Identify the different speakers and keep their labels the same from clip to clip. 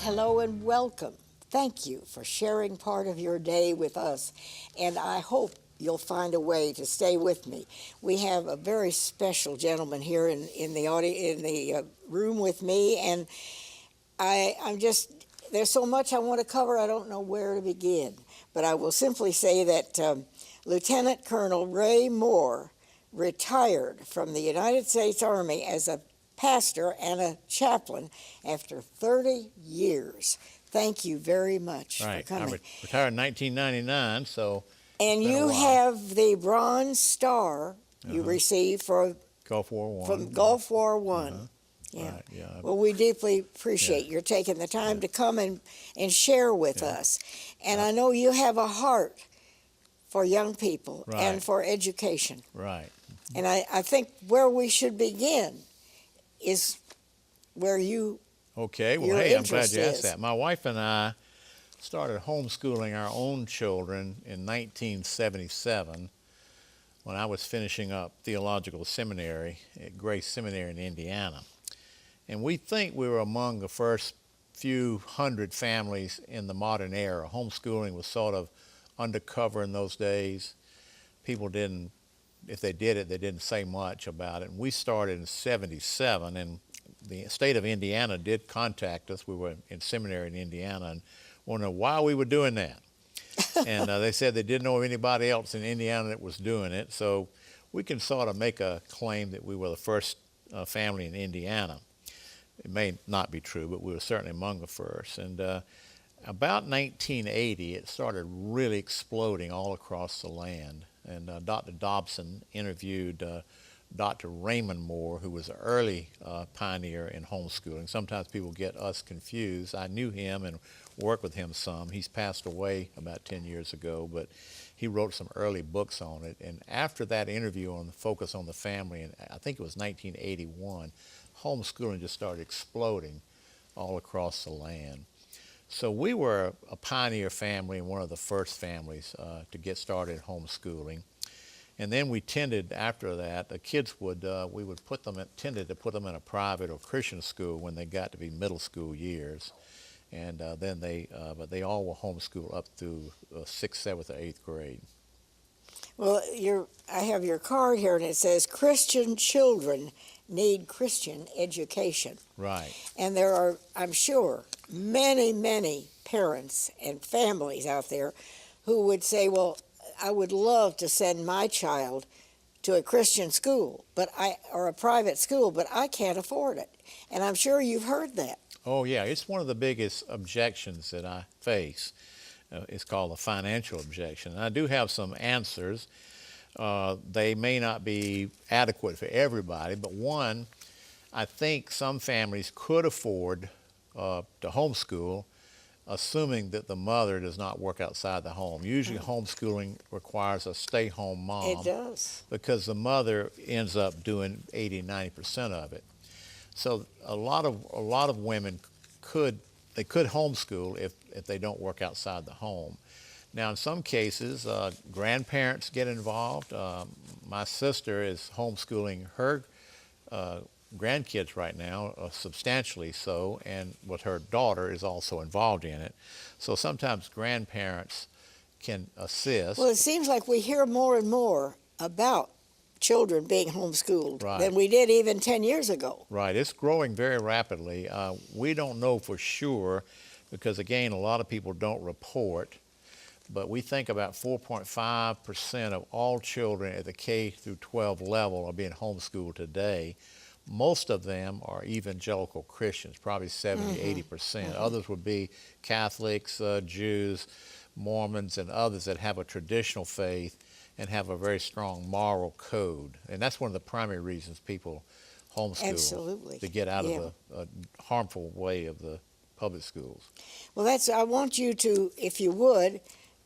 Speaker 1: hello and welcome. Thank you for sharing part of your day with us, and I hope you'll find a way to stay with me. We have a very special gentleman here in the room with me, and I'm just, there's so much I want to cover, I don't know where to begin. But I will simply say that Lieutenant Colonel Ray Moore retired from the United States Army as a pastor and a chaplain after 30 years. Thank you very much for
Speaker 2: Right.
Speaker 1: coming.
Speaker 2: Retired in 1999, so
Speaker 1: And
Speaker 2: it's been a
Speaker 1: you
Speaker 2: while.
Speaker 1: have the Bronze Star you received for
Speaker 2: Gulf War I.
Speaker 1: from Gulf War One. Yeah.
Speaker 2: Right, yeah.
Speaker 1: Well, we deeply appreciate your taking the time to come and share with us. And I know you have a heart for young people and for education.
Speaker 2: Right.
Speaker 1: And I think where we should begin is where you
Speaker 2: Okay, well,
Speaker 1: your
Speaker 2: hey, I'm glad
Speaker 1: interest
Speaker 2: you asked
Speaker 1: is.
Speaker 2: that. My wife and I started homeschooling our own children in 1977 when I was finishing up theological seminary at Grace Seminary in Indiana. And we think we were among the first few hundred families in the modern era. Homeschooling was sort of undercover in those days. People didn't, if they did it, they didn't say much about it. And we started in 77, and the state of Indiana did contact us. We were in seminary in Indiana and wanted to know why we were doing that. And they said they didn't know of anybody else in Indiana that was doing it. So we can sort of make a claim that we were the first family in Indiana. It may not be true, but we were certainly among the first. And about 1980, it started really exploding all across the land. And Dr. Dobson interviewed Dr. Raymond Moore, who was an early pioneer in homeschooling. Sometimes people get us confused. I knew him and worked with him some. He's passed away about 10 years ago, but he wrote some early books on it. And after that interview on the focus on the family, and I think it was 1981, homeschooling just started exploding all across the land. So we were a pioneer family and one of the first families to get started homeschooling. And then we tended, after that, the kids would, we would tended to put them in a private or Christian school when they got to be middle school years. And then but they all were homeschooled up through 6th, 7th, or 8th grade.
Speaker 1: Well, I have your card here, and it says Christian children need Christian education.
Speaker 2: Right.
Speaker 1: And there are, I'm sure, many, many parents and families out there who would say, well, I would love to send my child to a Christian school, or a private school, but I can't afford it. And I'm sure you've heard that.
Speaker 2: Oh, yeah. It's one of the biggest objections that I face. It's called a financial objection. And I do have some answers. They may not be adequate for everybody, but one, I think some families could afford to homeschool, assuming that the mother does not work outside the home. Usually homeschooling requires a stay-home mom.
Speaker 1: It does.
Speaker 2: Because the mother ends up doing 80-90% of it. So a lot of women could homeschool if they don't work outside the home. Now, in some cases, grandparents get involved. My sister is homeschooling her grandkids right now, substantially so, and with her daughter is also involved in it. So sometimes grandparents can assist.
Speaker 1: Well, it seems like we hear more and more about children being homeschooled than we did even 10 years ago.
Speaker 2: Right. It's growing very rapidly. We don't know for sure because, again, a lot of people don't report, but we think about 4.5% of all children at the K through 12 level are being homeschooled today. Most of them are evangelical Christians, probably 70-80%. Others would be Catholics, Jews, Mormons, and others that have a traditional faith and have a very strong moral code. And that's one of the primary reasons people homeschool.
Speaker 1: Absolutely.
Speaker 2: To get out of the harmful way of the public schools.
Speaker 1: Well, I want you to, if you would,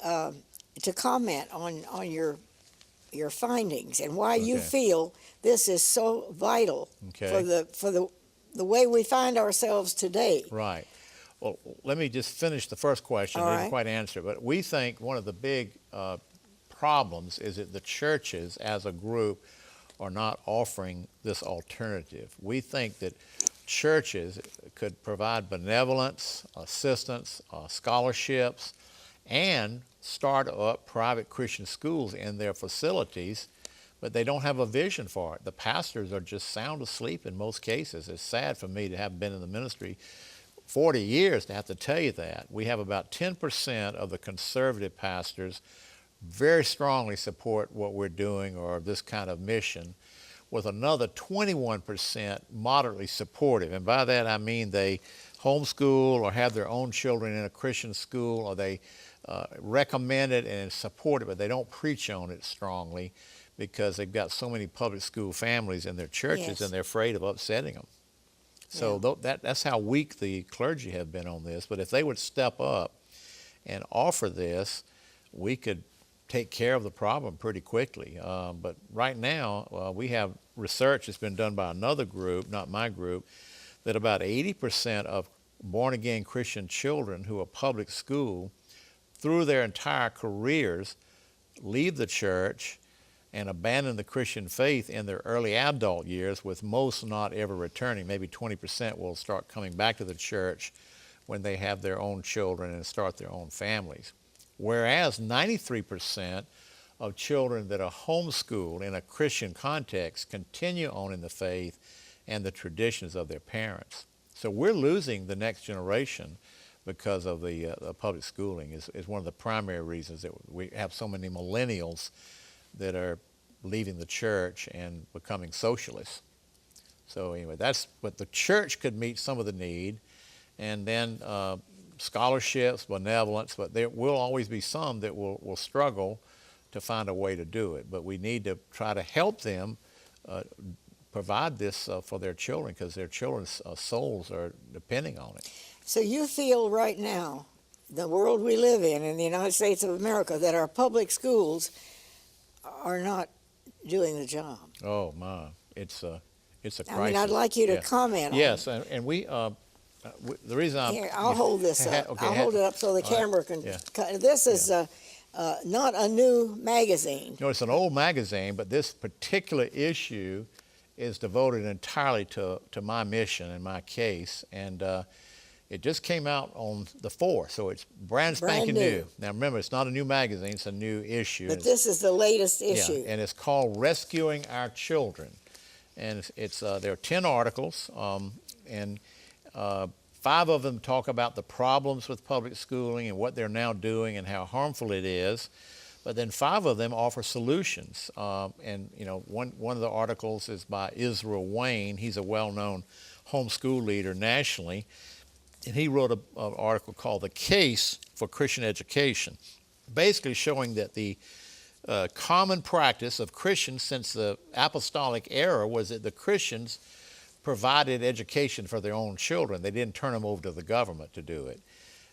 Speaker 1: to comment on your findings and why you feel this is so vital for the way we find ourselves today.
Speaker 2: Right. Well, let me just finish the first question. I didn't quite answer it, but we think one of the big problems is that the churches as a group are not offering this alternative. We think that churches could provide benevolence, assistance, scholarships, and start up private Christian schools in their facilities, but they don't have a vision for it. The pastors are just sound asleep in most cases. It's sad for me to have been in the ministry 40 years to have to tell you that. We have about 10% of the conservative pastors very strongly support what we're doing or this kind of mission, with another 21% moderately supportive. And by that I mean they homeschool or have their own children in a Christian school, or they recommend it and support it, but they don't preach on it strongly because they've got so many public school families in their churches.
Speaker 1: Yes.
Speaker 2: And they're afraid of upsetting them. So that's how weak the clergy have been on this. But if they would step up and offer this, we could take care of the problem pretty quickly. But right now, we have research that's been done by another group, not my group, that about 80% of born-again Christian children who are public school, through their entire careers, leave the church and abandon the Christian faith in their early adult years, with most not ever returning. Maybe 20% will start coming back to the church when they have their own children and start their own families. Whereas 93% of children that are homeschooled in a Christian context continue on in the faith and the traditions of their parents. So we're losing the next generation because of the public schooling is one of the primary reasons that we have so many millennials that are leaving the church and becoming socialists. So anyway, that's what the church could meet some of the need, and then scholarships, benevolence, but there will always be some that will struggle to find a way to do it. But we need to try to help them provide this for their children, because their children's souls are depending on it.
Speaker 1: So you feel right now, the world we live in the United States of America, that our public schools are not doing the job?
Speaker 2: Oh my, it's a crisis.
Speaker 1: I mean, I'd like you to comment on it.
Speaker 2: Yes, and we, the reason I'm...
Speaker 1: Here, I'll hold this up.
Speaker 2: Okay,
Speaker 1: I'll hold it up so the camera can... This is not a new magazine.
Speaker 2: No, it's an old magazine, but this particular issue is devoted entirely to my mission and my case, and it just came out on the 4th, so it's brand spanking new. Now remember, it's not a new magazine, it's a new issue.
Speaker 1: But this is the latest issue.
Speaker 2: Yeah, and it's called Rescuing Our Children. And there are 10 articles, and 5 of them talk about the problems with public schooling and what they're now doing and how harmful it is. But then 5 of them offer solutions. And you know, one of the articles is by Israel Wayne. He's a well-known homeschool leader nationally. And he wrote an article called The Case for Christian Education, basically showing that the common practice of Christians since the apostolic era was that the Christians provided education for their own children. They didn't turn them over to the government to do it.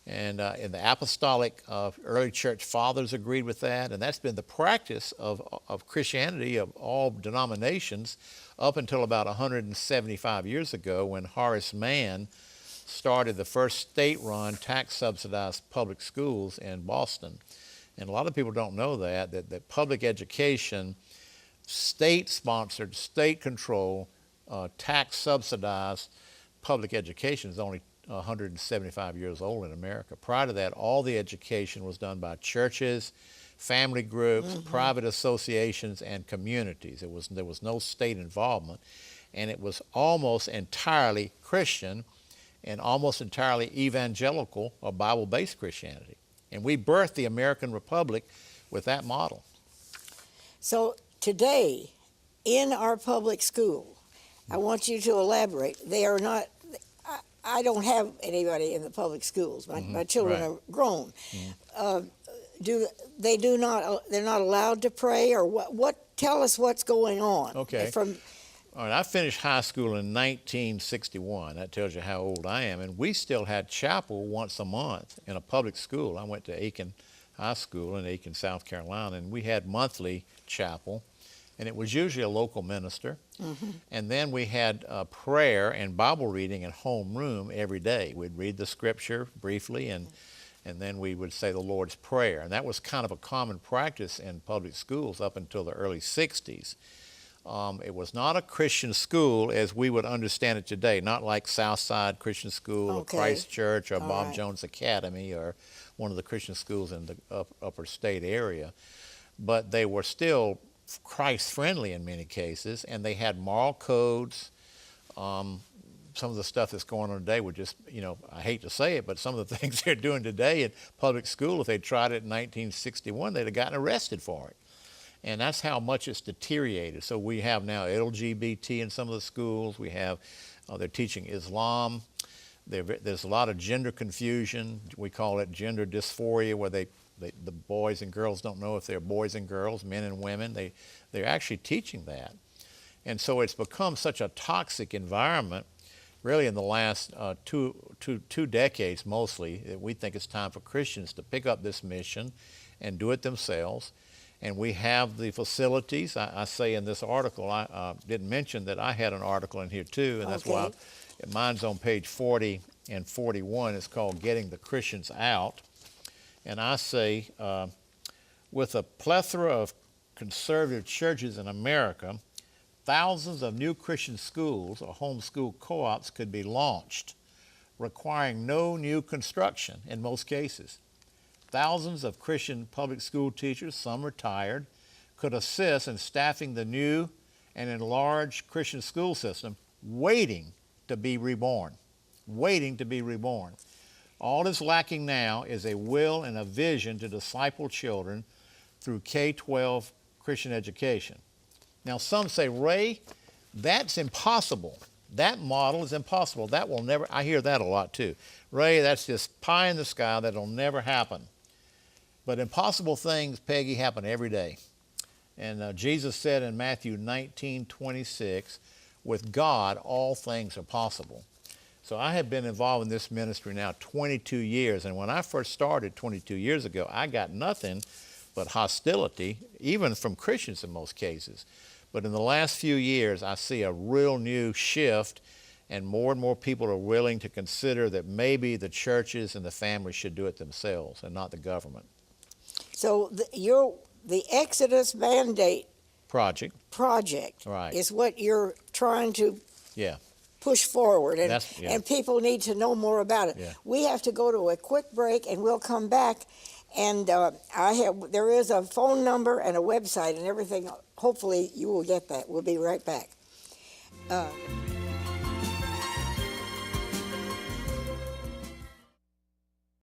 Speaker 2: And the apostolic early church fathers agreed with that, and that's been the practice of Christianity of all denominations up until about 175 years ago, when Horace Mann started the first state-run, tax-subsidized public schools in Boston. And a lot of people don't know that public education, state-sponsored, state-controlled, tax-subsidized public education is only 175 years old in America. Prior to that, all the education was done by churches, family groups, private associations, and communities. There was no state involvement, and it was almost entirely Christian and almost entirely evangelical or Bible-based Christianity. And we birthed the American Republic with that model.
Speaker 1: So today, in our public school, I want you to elaborate. They are not, I don't have anybody in the public schools. My children are grown. They're not allowed to pray, or what? Tell us what's going on.
Speaker 2: Okay. All right, I finished high school in 1961. That tells you how old I am. And we still had chapel once a month in a public school. I went to Aiken High School in Aiken, South Carolina, and we had monthly chapel. And it was usually a local minister. And then we had prayer and Bible reading in homeroom every day. We'd read the scripture briefly, and then we would say the Lord's Prayer. And that was kind of a common practice in public schools up until the early 60s. It was not a Christian school as we would understand it today, not like Southside Christian School or
Speaker 1: Okay.
Speaker 2: Christ Church or
Speaker 1: All
Speaker 2: Bob
Speaker 1: right.
Speaker 2: Jones Academy or one of the Christian schools in the upper state area. But they were still Christ-friendly in many cases, and they had moral codes. Some of the stuff that's going on today would just, I hate to say it, but some of the things they're doing today in public school, if they tried it in 1961, they'd have gotten arrested for it. And that's how much it's deteriorated. So we have now LGBT in some of the schools. We have, they're teaching Islam. There's a lot of gender confusion. We call it gender dysphoria, where the boys and girls don't know if they're boys and girls, men and women. They're actually teaching that. And so it's become such a toxic environment, really in the last two decades mostly, that we think it's time for Christians to pick up this mission and do it themselves. And we have the facilities. I say in this article, I didn't mention that I had an article in here too, and that's why mine's on page 40 and 41. It's called Getting the Christians Out. And I say, with a plethora of conservative churches in America, thousands of new Christian schools or homeschool co-ops could be launched, requiring no new construction in most cases. Thousands of Christian public school teachers, some retired, could assist in staffing the new and enlarged Christian school system, waiting to be reborn. Waiting to be reborn. All that's lacking now is a will and a vision to disciple children through K-12 Christian education. Now some say, Ray, that's impossible. That model is impossible. That will never, I hear that a lot too. Ray, that's just pie in the sky. That'll never happen. But impossible things, Peggy, happen every day. And Jesus said in Matthew 19:26, with God, all things are possible. So I have been involved in this ministry now 22 years. And when I first started 22 years ago, I got nothing but hostility, even from Christians in most cases. But in the last few years, I see a real new shift, and more people are willing to consider that maybe the churches and the families should do it themselves and not the government.
Speaker 1: So the Exodus Mandate
Speaker 2: Project right.
Speaker 1: is what you're trying to
Speaker 2: Yeah.
Speaker 1: push forward, and,
Speaker 2: Yeah.
Speaker 1: and people need to know more about it.
Speaker 2: Yeah.
Speaker 1: We have to go to a quick break, and we'll come back. And there is a phone number and a website and everything. Hopefully you will get that. We'll be right back.